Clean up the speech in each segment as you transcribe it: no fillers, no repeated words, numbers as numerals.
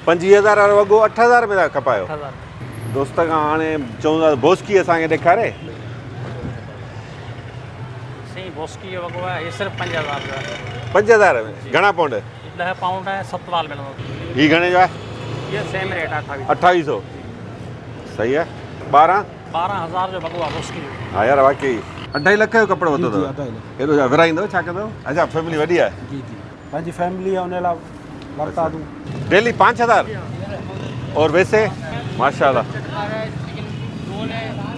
25,000 वारो वॻो 8,000 में था खपायो। 8,000 दोस्त खां हाणे चवंदा बोस्की असांखे ॾेखारे। सही बॉस्की जो वॻो आहे, ये सिर्फ़ 5,000 जो है। 5,000 में घणा पाउंड? 10 पाउंड है, 7 वाल मिलंदो। ही घणे जो आहे? ये सेम रेट है 2800। सही आहे। 12,000 जो वॻो आहे बॉस्की जो। हा यार वाकई 2.5 लख जो कपिड़ो वरितो अथव। हेॾो छा विराईंदो छा कंदो? अच्छा फैमिली वॾी आहे। जी जी पंहिंजी फैमिली आहे, उन लाइ वरिता दूं। डेली 5,000 और वैसे माशाल्लाह।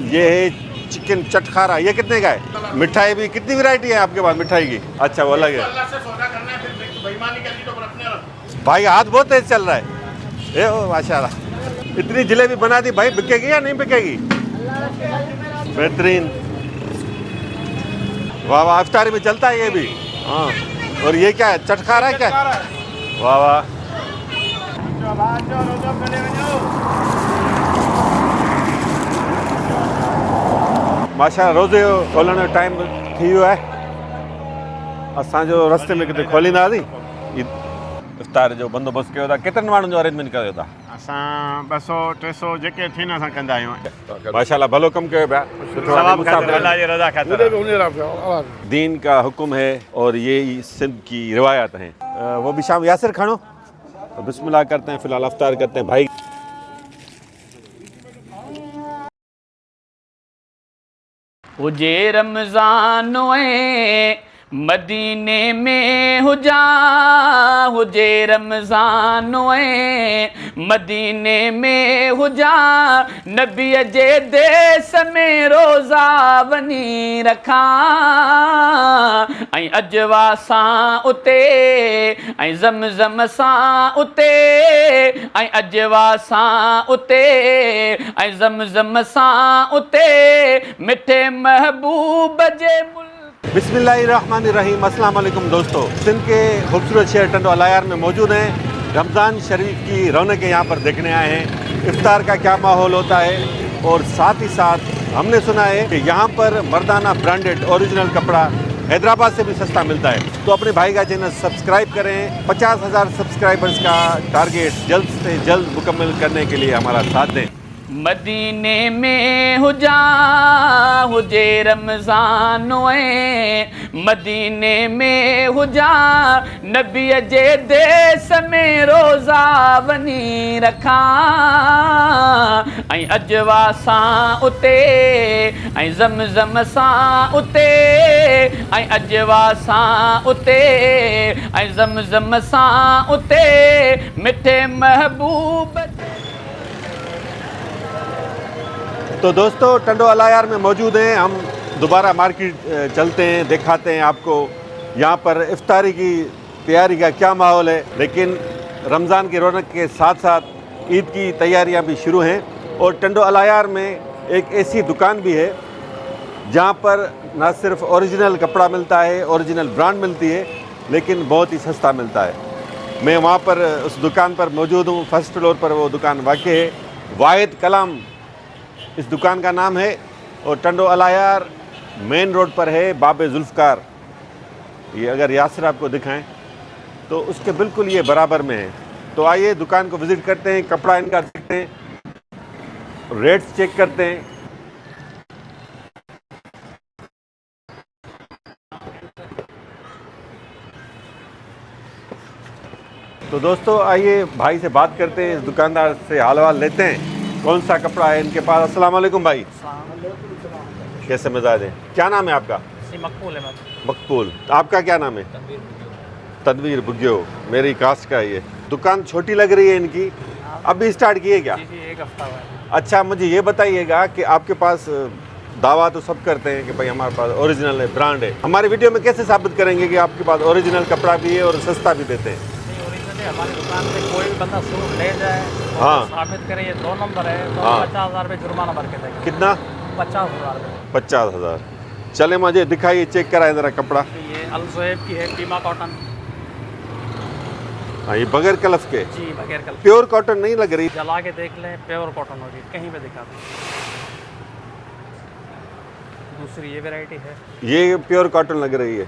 ये है चिकन चटखारा, ये कितने का है? मिठाई भी कितनी वैरायटी है आपके पास मिठाई की? अच्छा वो अलग है। भाई हाथ बहुत तेज चल रहा है। ए ओ माशाल्लाह। इतनी जलेबी बना दी भाई, बिकेगी या नहीं बिकेगी? बेहतरीन। वाह वाह, इफ्तारी में चलता है ये भी। हाँ, और ये क्या है? चटखारा है क्या? वाह वाह। माशाल्लाह रोज़े जो खोलण जो टाइम थी वियो आहे। असांजो रस्ते में किथे खोलींदासीं। इफ्तार जो बंदोबस्तु कयो था। केतिरनि माण्हुनि जो अरेंजमेंट कयो था? असां 200-300 जेके थींदा असां कंदा आहियूं। माशाल्लाह भलो कम कयो पिया। दीन का हुक्म है और ये सिंध की रिवायत हैं। वो भी शाम यासिर खड़ो तो बिस्मिल्लाह करते हैं। फिलहाल अफ्तार करते हैं भाई। हुजे रमज़ान मदीने में हुजा, हुजे रमज़ान मदीने में हुजा, नबीअ जे देस में रोज़ा वनी रखा, ऐं अजवा सां उते ऐं ज़मज़म सां उते, ऐं अजवा सां उते ऐं ज़मज़म सां उते, मिठे महबूब जे बिस्मिल्लाहिर्रहमानिर्रहीम। अस्सलाम वालेकुम दोस्तों, सिंध के खूबसूरत शहर टंडो अलायार में मौजूद हैं। रमज़ान शरीफ की रौनकें यहाँ पर देखने आए हैं। इफ्तार का क्या माहौल होता है और साथ ही साथ हमने सुना है कि यहाँ पर मर्दाना ब्रांडेड ओरिजिनल कपड़ा हैदराबाद से भी सस्ता मिलता है। तो अपने भाई का चैनल सब्सक्राइब करें। 50,000 सब्सक्राइबर्स का टारगेट जल्द से जल्द मुकम्मल करने के लिए हमारा साथ दें। मदीने में हुजा, हुजे रमज़ान मदीने में हुजा, नबीअ जे देस में रोज़ा वनी रखा, ऐं अजवा सां उते ऐं ज़मज़म सां उते, ऐं अजवा सां उते ऐं ज़मज़म सां उते, मिठे महबूब। तो दोस्तों टंडो अलायार में मौजूद हैं। हम दोबारा मार्केट चलते हैं, दिखाते हैं आपको यहाँ पर इफ्तारी की तैयारी का क्या माहौल है। लेकिन रमज़ान की रौनक के साथ साथ ईद की तैयारियाँ भी शुरू हैं। और टंडो अलायार में एक ऐसी दुकान भी है जहाँ पर न सिर्फ ओरिजिनल कपड़ा मिलता है, ओरिजिनल ब्रांड मिलती है, लेकिन बहुत ही सस्ता मिलता है। मैं वहाँ पर उस दुकान पर मौजूद हूँ। फर्स्ट फ्लोर पर वो दुकान वाक़ है। वाहिद कलाम इस दुकान का नाम है और टंडो अलायार मेन रोड पर है। बाबे जुल्फ़कार, ये अगर यासिर आपको दिखाएं तो उसके बिल्कुल ये बराबर में है। तो आइए दुकान को विज़िट करते हैं, कपड़ा इनका देखते हैं, रेट्स चेक करते हैं। तो दोस्तों आइए भाई से बात करते हैं, इस दुकानदार से हाल वाल लेते हैं कौन सा कपड़ा है इनके पास। अस्सलाम वालेकुम भाई, कैसे मिजाज हैं? क्या नाम है आपका? मकबूल है। मकबूल। आपका क्या नाम है? तनवीर बुग्यो। मेरी कास्ट का ये दुकान छोटी लग रही है इनकी। अभी स्टार्ट किए क्या? जी, 1 हफ्ता हुआ है। अच्छा मुझे ये बताइएगा कि आपके पास दावा तो सब करते हैं कि भाई हमारे पास ओरिजिनल है, ब्रांड है। हमारे वीडियो में कैसे साबित करेंगे कि आपके पास ओरिजिनल कपड़ा भी है और सस्ता भी देते हैं? हमारी दुकान पे कोई भी बंदा सूट ले जाए और हाँ। साबित करे ये 2 नंबर है तो हाँ। 50,000 रुपये जुर्माना भर के देंगे। कितना? 50,000 रुपये। 50,000। चले मुझे दिखाइए, चेक कराए ज़रा कपड़ा। ये अल-ज़ुहैब की है, पीमा कॉटन। हाँ ये बगैर कलफ के? जी बगैर कलफ। प्योर कॉटन नहीं लग रही? जला के देख लें, प्योर कॉटन होगी, कहीं पे दिखा दें। दूसरी ये वैरायटी है। ये प्योर कॉटन लग रही है?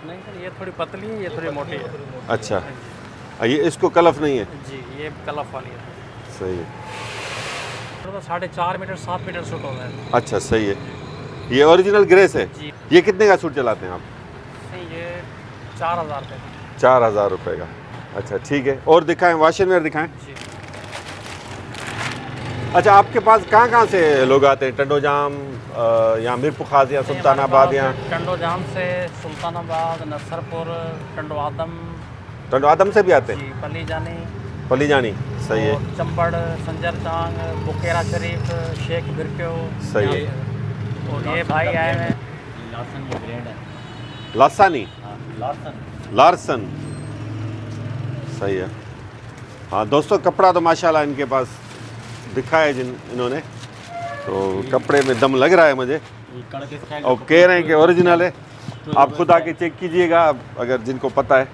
नहीं सर, ये थोड़ी पतली है, ये थोड़ी मोटी है। अच्छा ये इसको कलफ नहीं है। जी ये कलफ वाली है। सही है। तो 4.5 मीटर 7 मीटर सूट होता है। अच्छा सही है। ये ओरिजिनल ग्रेस है। जी ये कितने का सूट चलाते हैं आप? नहीं ये 4000 रुपये। 4000 रुपये का। अच्छा ठीक है। और दिखाएं, वाशन वेयर दिखाएं। जी अच्छा आपके पास कहाँ से लोग आते हैं? टंडोजाम या मीरपुखाज या सुल्तानाबाद या टंडोजाम से, सुल्तानाबाद, नसरपुर, टंडो आदम टंडोआदम से भी आते हैं? जी, पली जानी, पली जानी। सही है। और चंबड़, संजर चांग, बुकेरा शरीफ, शेख बिरक्यो। सही है। यहाँ से। और ये भाई आए हैं लासन ये ब्रांड है। लासानी, लासन। लार्सन। सही है। हाँ दोस्तों, कपड़ा तो माशाल्लाह इनके पास दिखा है इन्होंने, तो कपड़े में दम लग रहा है मुझे, ये कड़क स्टाइल और कह रहे हैं कि ओरिजिनल है। आप खुद आके चेक कीजिएगा अगर जिनको पता है।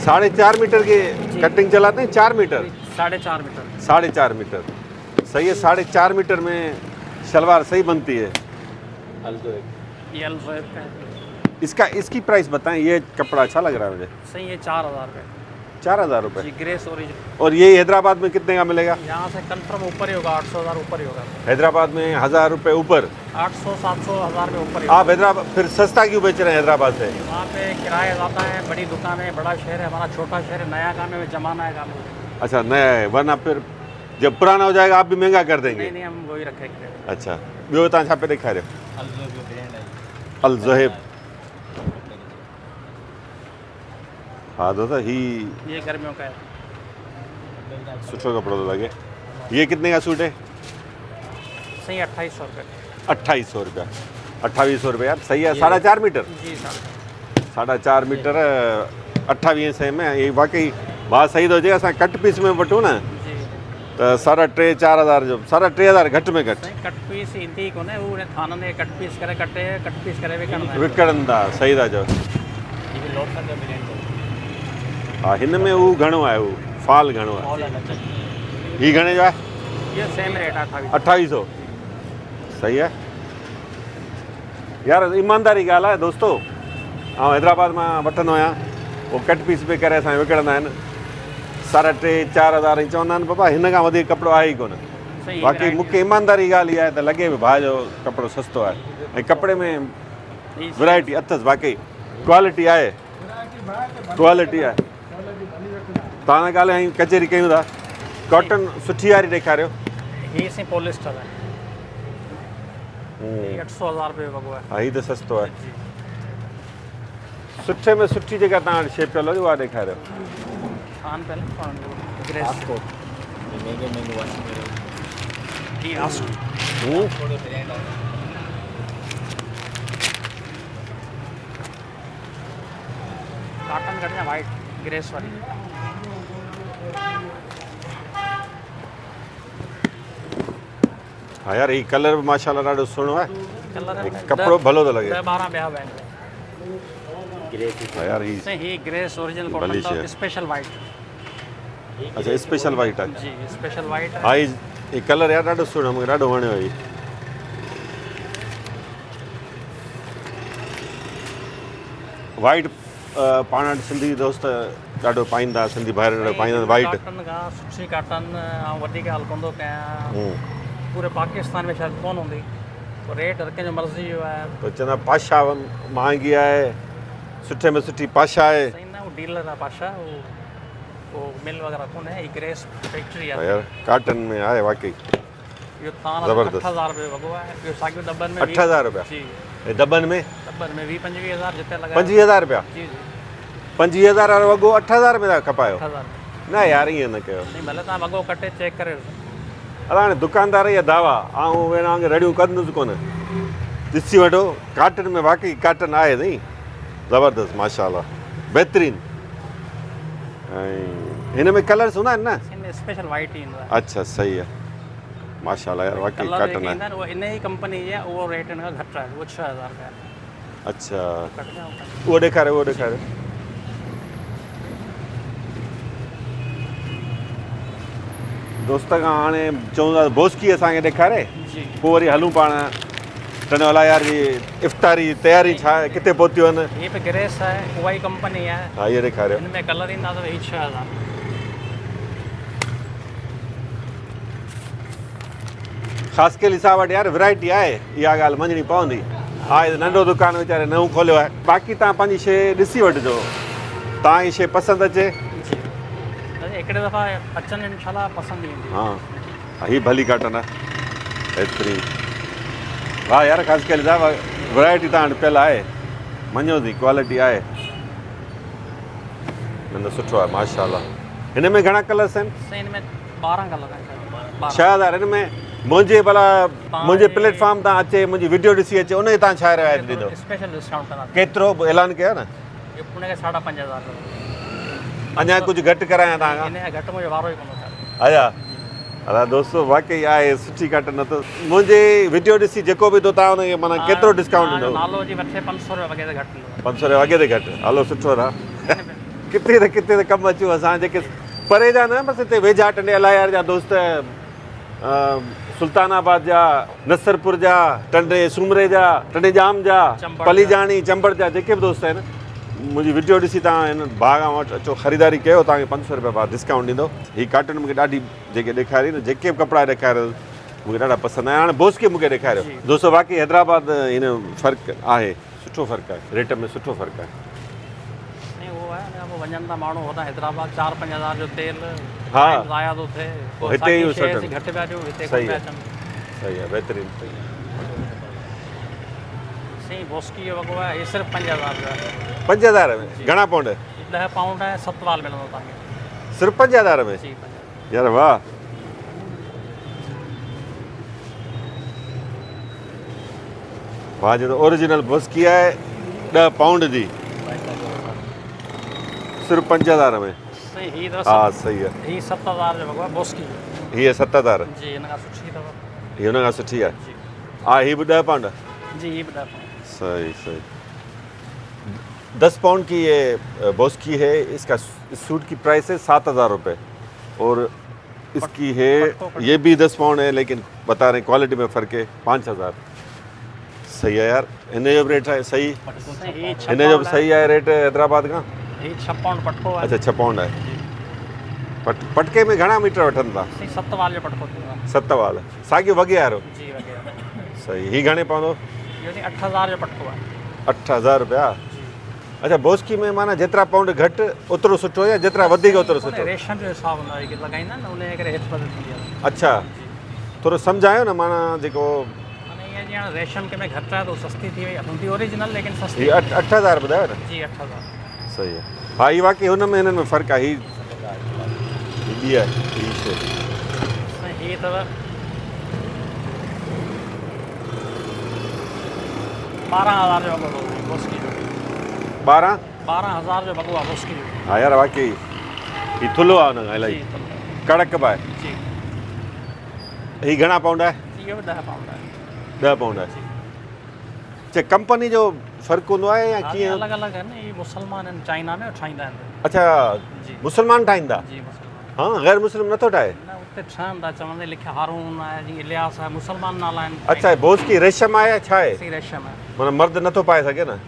4.5 मीटर की कटिंग चलाते हैं? 4 मीटर? 4.5 मीटर। 4.5 मीटर। सही है। 4.5 मीटर में शलवार सही बनती है। ये अल्फेब का है। इसकी प्राइस बताएं। ये कपड़ा अच्छा लग रहा है मुझे। सही ये 4000 रुपये। 4000 रुपये। जी ग्रेस ओरिजिनल। और ये हैदराबाद में कितने का मिलेगा? यहाँ से कंफर्म ऊपर ही होगा, 800,000 ऊपर ही होगा। हैदराबाद में 1000 रुपये ऊपर। 800, 700, 1000 रुपये ऊपर ही आप हैदराबाद फिर सस्ता क्यों बेच रहे हैं हैदराबाद से? वहाँ पे किराया ज़्यादा है, बड़ी दुकान है, बड़ा शहर है। हमारा छोटा शहर है, नया काम है, जमाना है काम। अच्छा नया है, वरना फिर जब पुराना हो जाएगा आप भी महंगा कर नहीं देंगे। नहीं हम वही रखेंगे। अच्छा ॿियो तव्हां छा पे ॾेखारियो? अल ज़ोहेब। हाँ दोस्तों ही ये गर्मियों का है। सुठो कपिड़ो थो लॻे। ये कितने का सूट है? सही 2800 रुपये। 2800 रुपया। 2800 रुपया यार सही है। 4.5 मीटर? जी सर। 4.5 मीटर 2800 में ये वाकई बात सही थो चए। असां कट पीस में वठूं न जी त 3.5-4 जो 3.5 घटि में घटि सही कट पीस ईंदी कोन्हे, उहे थाननि खे कट पीस करे विकिणंदा आहिनि। विकिणनि था। सही था चओ। हा हिन में हू घणो आहे, हू फाल घणो आहे? ही घणे जो आहे? ये सेम रेट आहे 2800। सही है यार। ईमानदारी ॻाल्हि आहे दोस्तो। ऐं हैदराबाद मां वठंदो आहियां, उहो कट पीस पे करे असां विकिणंदा आहिनि। 3.5-4 चवंदा आहिनि बाबा हिन खां वधीक कपिड़ो आहे ई कोन। सही बाक़ी मूंखे ईमानदारी ॻाल्हि इहा आहे त लॻे बि भाउ जो कपिड़ो सस्तो आहे ऐं कपिड़े में वैरायटी अथसि। बाक़ी क्वालिटी आहे, क्वालिटी आहे। तव्हां ॻाल्हि ऐं कचहरी कयूं था। कॉटन सुठी वारी ॾेखारियो। ही से पॉलिस्टर है। ये 800,000 रुपये वॻो आहे। हा ही त सस्तो आहे। सुठे में सुठी जेका तव्हां वटि शेप पियल हुजे उहा ॾेखारियो। खान पहले ग्रेस जी आसू कॉटन कटिंग वाइट ग्रेस वाली। हाँ यार ये कलर भी माशाल्लाह ॾाढो सुहिणो आहे। कलर कपिड़ो भलो थो लॻे। 12 ॿिया बैंक हाँ यार से ही ग्रेस ओरिजिनल भली कॉटन शइ। का स्पेशल वाइट। अच्छा स्पेशल वाइट आहे। जी स्पेशल वाइट है। हाँ ये कलर यार ॾाढो सुहिणो मूंखे ॾाढो वणियो आहे। वाइट पाण वटि सिंधी दोस्त ॾाढो पाईंदा, सिंधी भाइर ॾाढो पाईंदा वाइट। कॉटन का सुठी कॉटन ऐं वधीक हलंदो कयां पूरे पाकिस्तान में शायद कोन हूंदी। रेट हर कंहिंजो मर्ज़ी जो आहे। तो चवंदा पाशा महांगी आहे, सुठे में सुठी पाशा आहे। सही ना वो डीलर आहे पाशा, वो मिल वगैरह कोन है। ग्रेस फैक्ट्री हाँ आहे। यार कॉटन में आहे वाकई। इहो थान ज़बरदस्त। 8000 रुपये वॻो आहे। ॿियो साॻियो दॿनि में 8000 रुपया। जी ऐं दॿनि में दॿनि में 20-25 जिते लॻायो। 25000 रुपया। जी जी 25000 वारो वॻो 8000 में था खपायो? 8000 न यार ईअं न कयो। नहीं भले तव्हां वॻो कटे चेक करे ॾिसो। अला हाणे दुकानदार जा दावा ऐं वेण वांगुरु रड़ियूं कंदुसि कोन। ॾिसी वठो कॉटन में वाकई कॉटन आहे नी ज़बरदस्त माशाल्लाह बहितरीनु। ऐं हिन में कलर्स हूंदा आहिनि न? हिन स्पेशल वाइट ही ईंदो आहे। अच्छा सही आहे माशाल्लाह यार वाकई कलर कॉटन जेके ईंदा आहे। आहिनि उहो इन ई कंपनी जी आहे। उहो रेट हिन खां घटि आहे। उहो 6000 रुपया आहे। अच्छा कट जाओ उहो ॾेखारियो, उहो ॾेखारियो। दोस्त खां हाणे चवंदा बोस्की असांखे ॾेखारे, जी पोइ वरी हलूं पाण टंडो अलायार जी इफ़्तारी तयारी छा आहे, किथे पहुतियूं आहिनि? ये पे ग्रेस है, उहा ई कंपनी है। हा इहे ॾेखारियो। इनमें कलर ईंदा अथव ही 6000। ख़ासि करे सां वटि यार वैरायटी आहे, इहा ॻाल्हि मञणी पवंदी। आहे त नंढो दुकानु वीचारे नओं खोलियो आहे। बाक़ी तव्हां पंहिंजी शइ ॾिसी वठिजो, तव्हां जी शइ पसंदि अचे। जी हिकिड़े दफ़ा अचनि इंशाल्लाह पसंदि ईंदी। हा ही भली काटन आहे बहितरीन। वाह यार ख़ासि करे साहिबु वैरायटी तव्हां वटि पियल आहे, मञो थी क्वालिटी आहे। न सुठो आहे माशाल्लाह। हिन में घणा कलर्स आहिनि? साईं हिन में 12 कलर आहिनि। 6000 हिन में मुंहिंजे भला मुंहिंजे प्लेटफॉर्म तां अचे, मुंहिंजी वीडियो ॾिसी अचे, उन तव्हां छा रिआयत ॾींदो? स्पेशल डिस्काउंट कंदा। केतिरो ऐलान कयो न? ये उनखे 5500 अञा कुझु घटि करायां तव्हां खां? इन घटि मुंहिंजो वारो ई कोन थिया। आया अला दोस्तो वाकई आहे सुठी काट न त मुंहिंजे वीडियो ॾिसी जेको बि थो तव्हां हुनखे माना केतिरो डिस्काउंट ॾींदो? नालो जी मथे 500 रुपया वग़ैरह घटि ॾींदो। 500 रुपया अॻे ते घटि। हलो सुठो रहा। किथे त कमु अचूं असां जेके परे जा न, बसि हिते वेझा टंडे अलायार जा दोस्त, सुल्तानाबाद जा, नसरपुर जा, टंडे सूमरे जा, टंडे जाम जा, पलीजाणी चंबड़ जा जेके बि दोस्त आहिनि, मुंहिंजी वीडियो ॾिसी तव्हां हिन भाउ खां वटि अचो, ख़रीदारी कयो, तव्हांखे 500 रुपया भाउ डिस्काउंट ॾींदो। हीअ काटन मूंखे ॾाढी जेके ॾेखारी न, जेके बि कपिड़ा ॾेखारियो मूंखे ॾाढा पसंदि आया। हाणे बोस्के मूंखे ॾेखारियो दोस्तो, बाक़ी हैदराबाद हिन फ़र्क़ु आहे, सुठो फ़र्क़ु आहे, रेट में सुठो फ़र्क़ु आहे। नहीं वो है ना, वो वञनि था माण्हू होॾां हैदराबाद 4-5 हज़ार जो तेल हा ज़ाया थो थिए, पोइ हिते ई असांजी शइ वठनि। घटि पिया ॾियूं, हिते सही कोन पिया आहे। अचनि। सही आहे, बहितरीनु। सही बोस्की जो वॻो आहे, ये सिर्फ़ु 5000 जो आहे। 5000 में घणा पाउंड? 10 पाउंड आहे, 7 वाल मिलंदो तव्हांखे। सिर्फ़ु 5000 में? जी 5000। यार वाह। वाह जो ओरिजिनल बोस्की आहे 10 पाउंड जी, सिर्फ़ु 5000 में। सही ही हा सही आहे। ही 7000 जो वॻो आहे बोस्की जो। हीअ 7000 जी हिन खां सुठी अथव। हीअ हुन खां सुठी आहे। जी हा हीअ बि 10 पाउंड। जी ही 10 पाउंड। सही सही। 10 पाउंड की ये बोस्की है, इसका सूट की प्राइस है 7000 रुपये, और इसकी है ये भी 10 पाउंड है, लेकिन बता रहे हैं क्वालिटी में फ़र्क है 5000। सही है यार, इन जो बि रेट है सही, ही 6 इन जो बि सही है रेट हैदराबाद का? ही 6 पाउंड पटको आहे। अच्छा 6 पाउंड है। पटके में घणा मीटर वठनि था? सही 7 वाल जो पटको थींदो आहे। 7 वाल साॻियो वॻे वारो? जी वग़ैरह। सही। ही घणे पवंदो? इहो 8000 जो पटको आहे। 8000 रुपया। अच्छा बोस्की में माना जेतिरा पाउंड घटि ओतिरो सुठो, या जेतिरा वधीक ओतिरो सुठो? रेशम जो हिसाबु हूंदो आहे, लॻाईंदा आहिनि न, उन करे हेठि बदल थींदी आहे। अच्छा थोरो सम्झायो न, माना जेको माना ईअं जीअं रेशम के में घटि आहे त सस्ती थी वई, हूंदी ओरिजिनल लेकिन सस्ती। हीअ 8000 ॿुधायो न? जी 8000। सही आहे। हा हीअ वाकई हुन में हिननि में फ़र्क़ु आहे। हीअ ॿी आहे हीअ शइ। ही अथव 12000 जो वॻो आहे बोस्की जो। 12000 जो वॻो आहे बोस्की जो। हा यार वाकई हीअ थुल्हो आहे हुन खां इलाही, जी कड़क बि आहे। जी हीअ घणा पाउंड आहे? इहो बि 10 पाउंड आहे। 10 पाउंड आहे। अच्छा कंपनी जो फ़र्क़ु हूंदो आहे या कीअं? अलॻि अलॻि आहिनि, इहे मुस्लमान आहिनि, चाइना में ठाहींदा आहिनि। अच्छा जी मुस्लमान ठाहींदा? जी मुस्लमान। हाँ गैर मुस्लिम नथो ठाहे? न उते ठहनि था, चवंदे लिखिया हारून आहे, जीअं इलियास आहे, मुस्लमान नाला आहिनि। अच्छा बोस्की रेशम आहे या छा आहे? सी रेशम आहे। माना मर्द नथो पाए सघे न?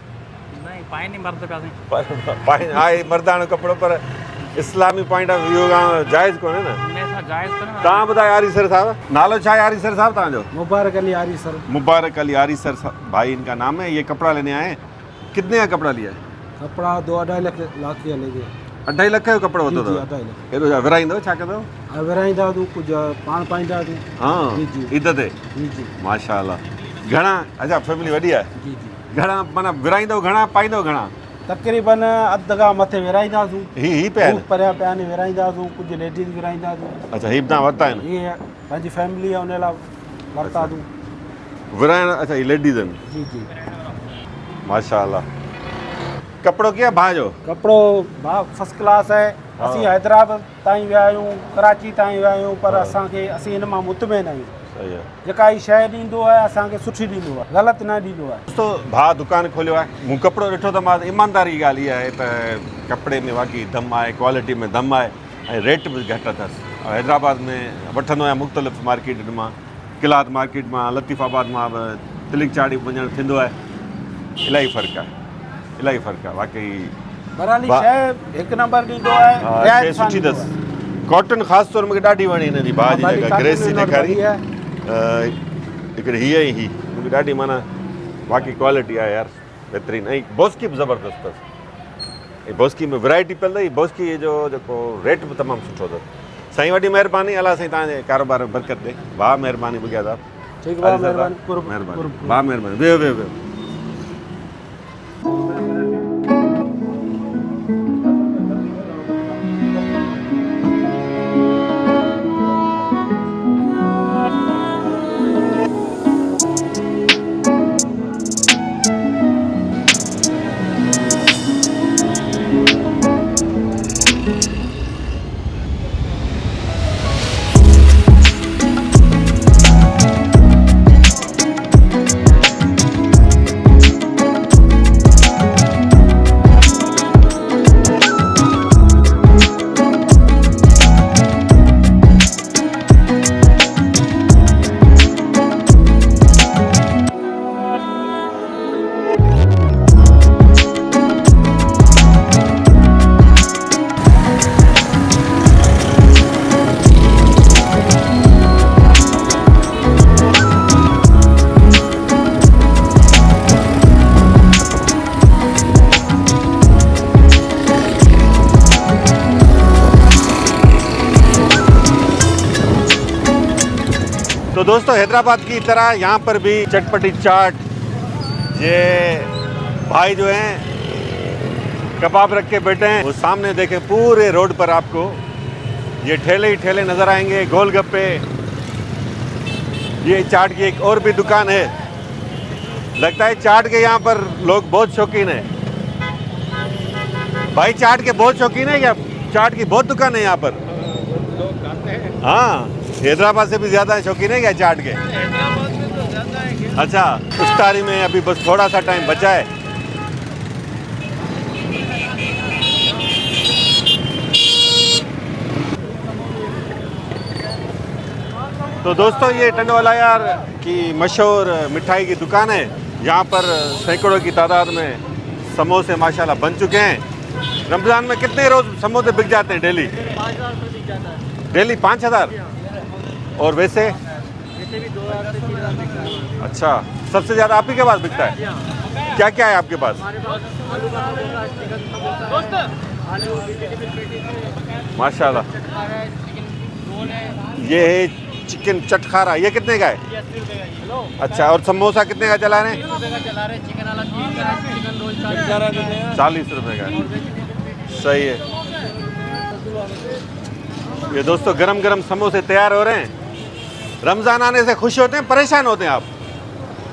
नहीं पाइनि ई मर्द पिया साईं। पाए आहे मर्दाणो कपिड़ो, पर इस्लामी पॉइंट ऑफ व्यू खां जाइज़ कोन्हे न? उन सां जाइज़ कोन्हे। तव्हां ॿुधायो आरी सर साहब, नालो छा आहे आरी सर साहब तव्हांजो? मुबारक अली आरी सर। मुबारक अली आरी सर भाई इनका नाम है। ये कपड़ा लेने आए, कितने का कपड़ा लिया है? कपड़ा 2-2.5 लाख के लेंगे। 2.5 लख जो कपिड़ो वरितो जी, अथव? 2.5 लाख। हेॾो छा विराईंदो छा कंदो? विराईंदा तूं कुझु पाण पाईंदा तूं। हाँ जी, जी। ईद ते? जी जी माशाअल्लाह। घणा? अच्छा फैमिली वॾी आहे? जी जी। घणा माना विराईंदो घणा, पाईंदो घणा? तक़रीबन अधु खां मथे विराईंदासीं। ही पिया आहिनि? परियां पिया आहिनि विराईंदासीं, कुझु लेडीज़ विराईंदासीं। अच्छा ही बि तव्हां वरिता आहिनि? इहे पंहिंजी फैमिली आहे, उन लाइ वरिता तूं। विराइण? अच्छा ही लेडीज़ आहिनि? जी जी। माशाअल्लाह। कपिड़ो कीअं भाउ जो? कपिड़ो भाउ फर्स्ट क्लास आहे। असीं हैदराबाद ताईं विया आहियूं, कराची ताईं विया आहियूं, पर असीं हिन मां मुतमिन आहियूं। सही आहे। जेका ही शइ ॾींदो आहे असांखे सुठी ॾींदो आहे, ग़लति न ॾींदो आहे। दोस्तो भाउ दुकानु खोलियो आहे, मूं कपिड़ो ॾिठो त मां ईमानदारी जी ॻाल्हि इहा आहे त कपिड़े में वाक़ई दम आहे, क्वालिटी में दम आहे, ऐं रेट बि घटि अथसि। हैदराबाद में वठंदो आहियां मुख़्तलिफ़ मार्केटनि मां, किलात मार्केट मां, लतीफ़ाबाद मां बि, तिलिक चाढ़ी वञणु थींदो आहे। इलाही फ़र्क़ु आहे वाकई। बराली वाह। शइ हिकु नंबर ॾींदो आहे, हा, रिआयत शइ सां सुठी ॾींदो अथसि। आहे। कॉटन ख़ासि तौर मूंखे ॾाढी वणी हिन जी भाउ जी बाकी जेका cotton ग्रेस जी नोट ॾेखारी बढ़िया आहे। हिकिड़ी हीअ ई मूंखे ॾाढी माना वाकई क्वालिटी आहे यार, बहितरीनु। ऐं बोस्की बि ज़बरदस्तु अथसि। ऐं बोस्की में वैरायटी पियल अथई। बोस्की जो जेको रेट बि तमामु सुठो अथसि। साईं वॾी महिरबानी, अलाह साईं तव्हांजे कारोबार में बरकत ॾे। भाउ महिरबानी ॿुधायो था। ठीकु आहे, महिरबानी। महिरबानी भाउ महिरबानी। वियो वियो वियो। तो दोस्तों हैदराबाद की तरह यहाँ पर भी चटपटी चाट, ये भाई जो हैं कबाब रख के बैठे हैं। वो सामने देखें पूरे रोड पर आपको ये ठेले ही ठेले नज़र आएंगे, गोलगप्पे। ये चाट की एक और भी दुकान है। लगता है चाट के यहाँ पर लोग बहुत शौकीन हैं। भाई चाट के बहुत शौकीन है क्या? चाट की बहुत दुकान है यहाँ पर। लोग खाते हैं। हाँ, हैदराबाद से भी ज़्यादा शौकीन है क्या चाट के? हैदराबाद में तो ज़्यादा है। अच्छा, इफ्तारी में अभी बस थोड़ा सा टाइम बचा है। तो दोस्तों ये टंडवाला यार की मशहूर मिठाई की दुकान है। यहाँ पर सैकड़ों की तादाद में समोसे माशाल्लाह बन चुके हैं। रमज़ान में कितने रोज़ समोसे बिक जाते हैं डेली? 5,000 रुपये बिक जाता है। डेली 5,000? और वैसे? वैसे भी 2,000 से 3,000 बिकता है। अच्छा, सबसे ज़्यादा आप ही के पास बिकता है? क्या क्या है आपके पास? हमारे पास आलू का समोसा, चिकन समोसा है, आलू वेजिटेबल पेटीज, माशाल्लाह। चटखारा है, चिकन रोल है। ये है चिकन चटखारा, ये कितने का है? 80 रुपये का ये। अच्छा, और समोसा कितने का चला रहे हैं? 30 रुपये का चला रहे हैं। चिकन वाला 30 का है, चिकन रोल 40 40 रुपए का है। सही है। ये दोस्तों गरम गरम समोसे तैयार हो रहे हैं। रमज़ान आने से खुश होते हैं, परेशान होते हैं आप?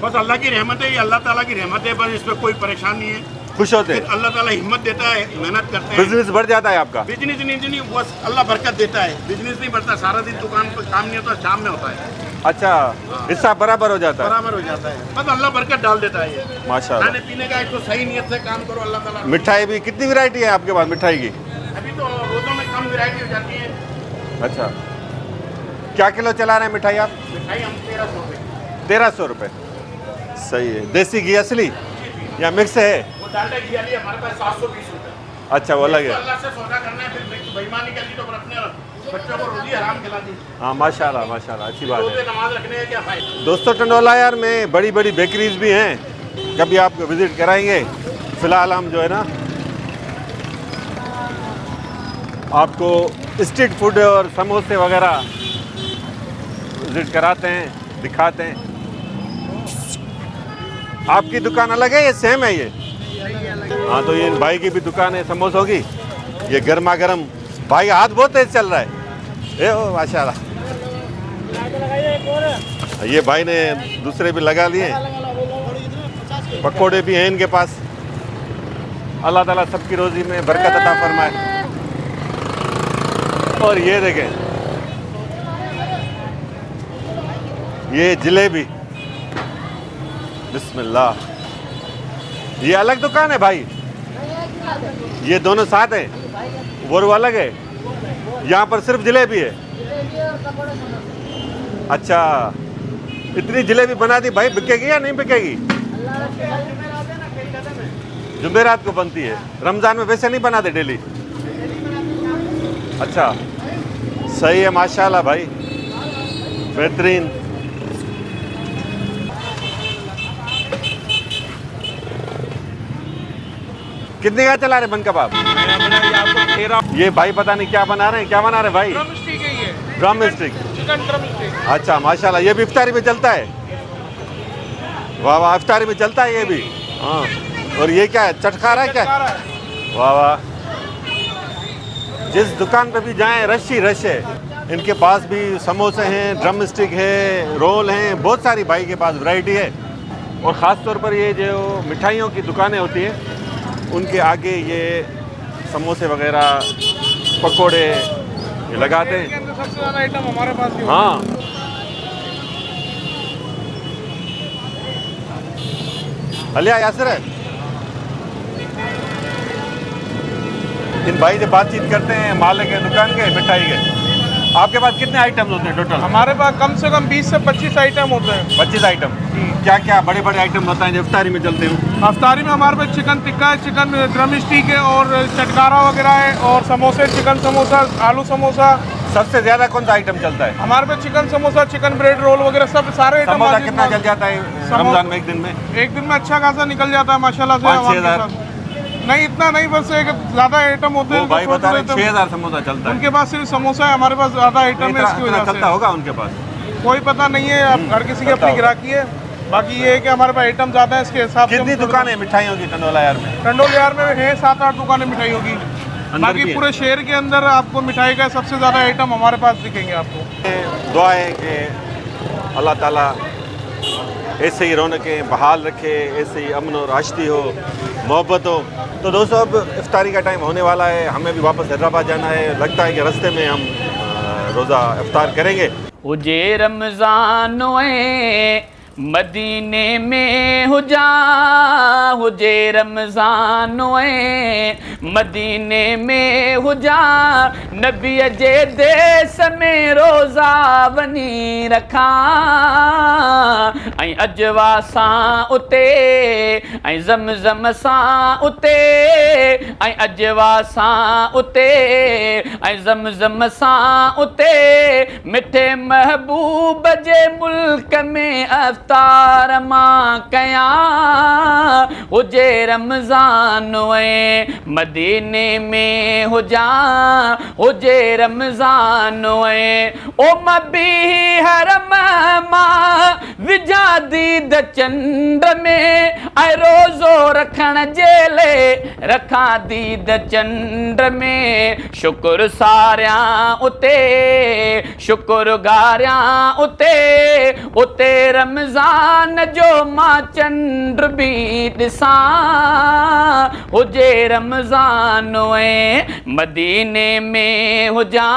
बस अल्लाह की रहमत है, ये अल्लाह ताला की रहमत है, बस इसमें कोई परेशान नहीं है। खुश होते फिर हैं? अल्लाह ताला हिम्मत देता है, मेहनत करते हैं। बिजनेस बढ़ जाता है आपका? बिजनेस नहीं, बस अल्लाह बरकत देता है। बिजनेस नहीं बढ़ता, सारा दिन दुकान पर काम नहीं होता, शाम में होता है, अच्छा, हिस्सा बराबर हो जाता है। बराबर हो जाता है। बस अल्लाह बरकत डाल देता है। ये माशाल्लाह। खाने पीने का एक तो सही नियत से काम करो, अल्लाह ताला। मिठाई भी कितनी वैरायटी है आपके पास मिठाई की? अभी तो रोजों में कम वैरायटी हो जाती है। अच्छा, क्या किलो चला रहे हैं मिठाई आप? मिठाई हम 1300 रुपये। 1300 रुपये। सही है। देसी घी असली या मिक्स है? वो डालडा घी वाली हमारे पास 720 रुपये। अच्छा, वो अलग तो है। अल्लाह से सौदा करना है, फिर बेईमानी कर दी तो फिर अपने बच्चों को रोजी हराम खिला दी। हाँ माशाल्लाह माशाल्लाह, अच्छी बात रोजे है। नमाज रखने का क्या फायदा। दोस्तों टंडोला यार में बड़ी बड़ी बेकरीज भी हैं, कभी आपको विज़िट कराएंगे। फ़िलहाल हम जो है ना आपको स्ट्रीट फूड और समोसे वगैरह विज़िट कराते हैं, दिखाते हैं। आपकी दुकान अलग है, ये सेम है ये? हाँ, तो ये इन भाई की भी दुकान है समोसों की। ये गर्मा गर्म, भाई हाथ बहुत तेज चल रहा है। ए ओ माशाल्लाह। ये भाई ने दूसरे भी लगा लिए। पकोड़े भी हैं इनके पास। अल्लाह ताला सबकी रोज़ी में बरकत अता फरमाए। और ये देखें, ये जलेबी, बिस्मिल्लाह। ये अलग दुकान है भाई? ये दोनों साथ हैं, वो अलग है? यहाँ पर सिर्फ जलेबी है? अच्छा, इतनी जलेबी बना दी भाई, बिकेगी या नहीं बिकेगी? जुमेरात को बनती है, रमज़ान में वैसे नहीं बनाते डेली? अच्छा, सही है, माशाल्लाह भाई, बेहतरीन। कितने का चला रहे बन कबाब? ये भाई पता नहीं क्या बना रहे हैं, क्या बना रहे भाई? Drum stick. अच्छा माशाल्लाह, ये भी इफ्तारी में चलता है? वाह वाह, इफ्तारी में चलता है ये भी। हाँ, और ये क्या है, चटखारा है क्या? वाह वाह, जिस दुकान पे भी जाएं रश ही रश है। इनके पास भी समोसे हैं, ड्रम स्टिक है, रोल हैं, बहुत सारी भाई के पास वैरायटी है। और ख़ास तौर पर ये जो मिठाइयों की दुकानें होती हैं, उनके आगे ये समोसे वगैरह, पकोड़े ये लगाते हैं। सबसे ज़्यादा आइटम हमारे पास ही हाँ, अलिया यासर है। इन भाई से बातचीत करते हैं मालिक के दुकान के, मिठाई के। आपके पास कितने आइटम्स होते हैं टोटल? हमारे पास कम से कम 20 से 25 आइटम होते हैं। 25 आइटम। क्या क्या बड़े बड़े आइटम बताएं जो इफ्तारी में चलते हो? अफ्तारी में हमारे पास चिकन टिक्का है, चिकन ड्रम स्टिक है और चटकारा वगैरह है, और समोसे, चिकन समोसा, आलू समोसा। सबसे ज्यादा कौन सा आइटम चलता है? हमारे पास chicken samosa, chicken bread roll वगैरह सब सारे आइटम। समोसा कितना चल जाता है रमजान में एक दिन में? एक दिन में अच्छा खासा निकल जाता है माशाल्लाह से। 5-6 हज़ार? नहीं, इतना नहीं, बस एक ज़्यादा आइटम होते वो हैं। भाई बता रहे 6,000 समोसा चलता है। उनके पास सिर्फ समोसा है, हमारे पास ज़्यादा आइटम है, इसकी इतना वजह चलता से होगा उनके पास? कोई पता नहीं है, अब हर किसी की पता अपनी होगा। ग्राहकी है। बाकी ये है कि हमारे पास आइटम ज़्यादा है, इसके हिसाब से। कितनी दुकानें हैं मिठाइयों की टंडोला यार में? टंडोल यार में है 7-8 दुकानें मिठाइयों की। भी बाकी है? पूरे शहर के अंदर आपको मिठाई का सबसे ज़्यादा आइटम हमारे पास दिखेंगे आपको। दुआ है कि अल्लाह ताला ऐसे ही रौनकें बहाल रखे, ऐसे ही अमन और आश्ती हो, मोहब्बत हो। तो दोस्तों, अब इफ्तारी का टाइम होने वाला है, हमें भी वापस हैदराबाद जाना है। लगता है कि रास्ते में हम रोज़ा इफ्तार करेंगे। हुजे रमज़ान मदीने में हुजा, हुजे रमज़ान मदीने में हुजा, नबी जे देस में रोज़ा वनी रखा। ऐं अजवा सां उते, ऐं ज़मज़म सां उते, ऐं अजवा सां उते, ऐं ज़मज़म सां उते, मिठे महबूब जे मुल्क में अफ्तार मां कयां। हुजे रमज़ान मदीने में हुजा, हुजे रमज़ान ओ मबी हरम मां विझा दीद चंड में, ऐं रोज़ो रखण जेले रखा दीद चंड में। शुक्र सारियां उते, शुक्र गारियां उते, उते रमज़ान जो मां चंड बि ॾिसां। हुजे रमज़ान मदीने में हुजा,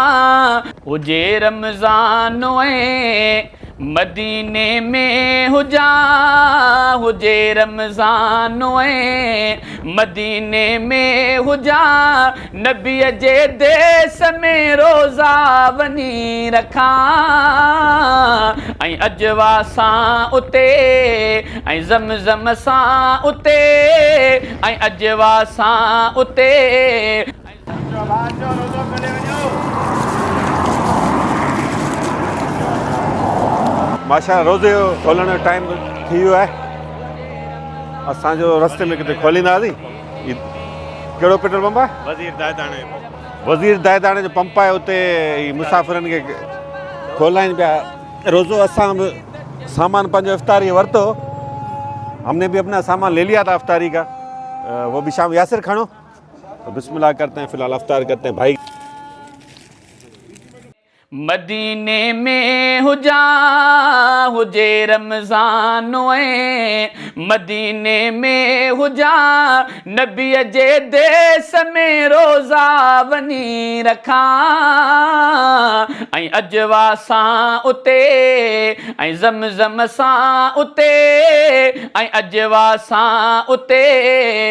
हुजे रमज़ान मदीने में हुजा, हुजे रमज़ान मदीने में हुजा, नबी जे देस में रोज़ा वनी रखा। ऐं अजवा सां उते, ऐं ज़मज़म सां उते, ऐं अजवा सां उते। माशा रोज़े जो खोलण जो टाइम थी वियो आहे। असांजो रस्ते में किथे खोलींदासीं। कहिड़ो पेट्रोल पंप आहे? वज़ीर दादाणे। वज़ीर दादाणे जो पंप आहे, उते मुसाफ़िरनि खे खोलाइनि पिया। रोज़ो असां बि सामान पंहिंजो इफ्तारी वरितो, हमने भी अपना सामान ले लिया था इफ्तारी का, वो भी शाम। यासिर खानो तो बिस्मिल्लाह करते हैं, फ़िलहाल इफ्तार करते हैं भाई। मदीने में हुजा, हुजे रमज़ान मदीने में हुजा, नबी जे देस में रोज़ा वनी रखा। ऐं अजवा सां उते, ऐं ज़मज़म सां उते, ऐं अजवा सां उते,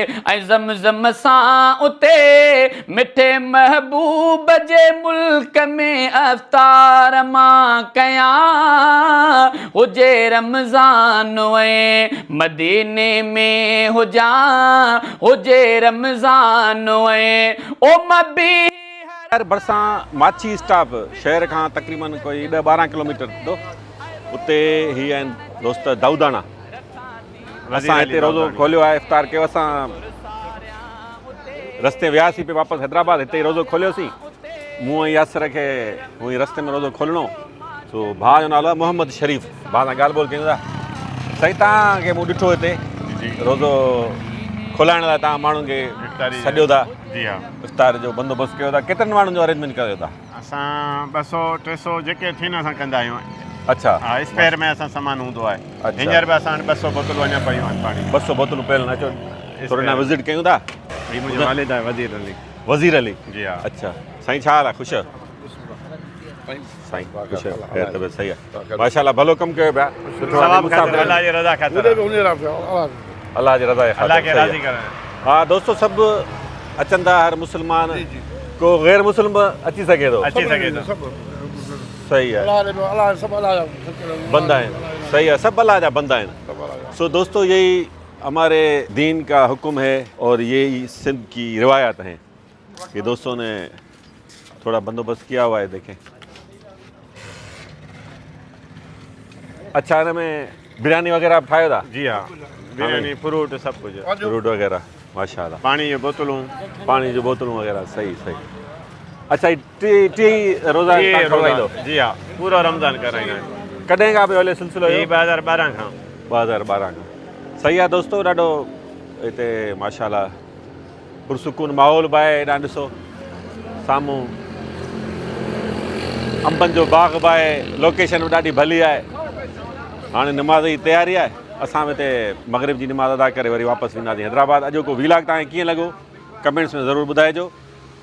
ऐं ज़मज़म सां उते, मिठे महबूब जे मुल्क में अफ्तार इफ्तार मां कयां हुजे रमज़ान वे मदीने में हुजे रमज़ान वे ओ मबी यार बरसां माछी स्टाफ शहर खां तक़रीबन कोई 10-12 किलोमीटर थींदो उते ही आहिनि दोस्त दाऊदाना असां हिते रोज़ो खोलियो आहे इफ़्तार कयो असां रस्ते वियासीं पे वापसि हैदराबाद हिते ई रोज़ो खोलियोसीं मूं ऐं यासर खे हूअं ई रस्ते में रोज़ो खोलणो सो भाउ जो नालो आहे मोहम्मद शरीफ़ भाउ सां ॻाल्हि ॿोल कयूं था साईं तव्हांखे मूं ॾिठो हिते रोज़ो खोलाइण लाइ तव्हां माण्हुनि खे सॾियो था जी हा इफ़्तार जो बंदोबस्तु कयो था केतिरनि माण्हुनि जो अरेंजमेंट कयो था असां 200-300 जेके थियनि असां कंदा आहियूं अच्छा हा स्पेयर में असां सामान हूंदो आहे अच्छा। हींअर बि असां 200 बोतलूं अञा पयूं आहिनि पाणी 200 बोतलूं पियल अचो थोरो अञा विज़िट कयूं था हीअ मुंहिंजो वालिद आहे वज़ीर अली वज़ीर अली जी हा अच्छा साईं छा हाल आहे ख़ुशि साईं ख़ुशि ख़ैर तबियत सही आहे माशाल्लाह भलो कमु कयो पिया सुठो सवाब ख़ातिर अल्लाह जी रज़ा ख़ातिर अल्लाह जी रज़ा जे अल्लाह खे ख़ातिर, राज़ी सही आहे। करणु हा दोस्तो सभु अचनि था हर मुस्लमान को गैर मुस्लिम बि अची सघे थो अची सघे थो सही है बंद आहिनि सही है सब अल्लाह जा बंद आहिनि सो दोस्तों यही हमारे दीन का हुक्म है और यही सिंध की रिवायत हैं ये दोस्तों ने थोड़ा बंदोबस्त किया हुआ है देखें अच्छा इनमें बिरयानी वगैरह आप ठाहियो था जी हा बिरयानी फ्रूट सभु कुझु फ्रूट वगैरह माशाल्लाह पाणी जूं बोतलूं पानी जो बोतलूं वगैरह सही सही अच्छा टी रोज़ा तव्हां खवाईंदो जी हा पूरो रमज़ान कराईंदा आहियूं कॾहिं खां पियो हले सिलसिलो हीअ 2012 खां 2012 खां सही आहे दोस्तो ॾाढो हिते माशाल्लाह पुरसुकून माहौल बि आहे हेॾां ॾिसो साम्हूं अंबनि जो बाग़ बि आहे लोकेशन बि ॾाढी भली आहे हाणे निमाज़ जी तयारी आहे असां बि हिते मग़रिब जी निमाज़ अदा करे वरी वापसि वेंदासीं हैदराबाद अॼोको वीलाग तव्हांखे कीअं लॻो कमेंट्स में ज़रूरु ॿुधाइजो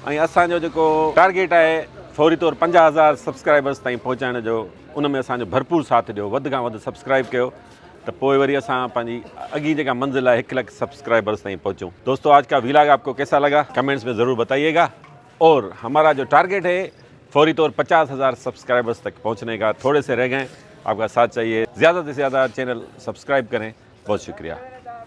ऐं असांजो जेको टारगेट आहे फौरी तौरु 50,000 सब्सक्राइबर्स ताईं पहुचाइण जो उन में असांजो भरपूर साथ ॾियो वधि खां वधि सब्सक्राइब कयो तो पोइ वरी असां पंहिंजी अॻी जेका मंज़िल आहे 1 लाख सब्सक्राइबर्स ताईं पहुँचूं दोस्तों आज का व्लॉग आपको कैसा लगा कमेंट्स में ज़रूर बताइएगा और हमारा जो टारगेट है फौरी तौर 50,000 सब्सक्राइबर्स तक पहुँचने का थोड़े से रह गए आपका साथ चाहिए ज़्यादा से ज़्यादा चैनल सब्सक्राइब करें बहुत शुक्रिया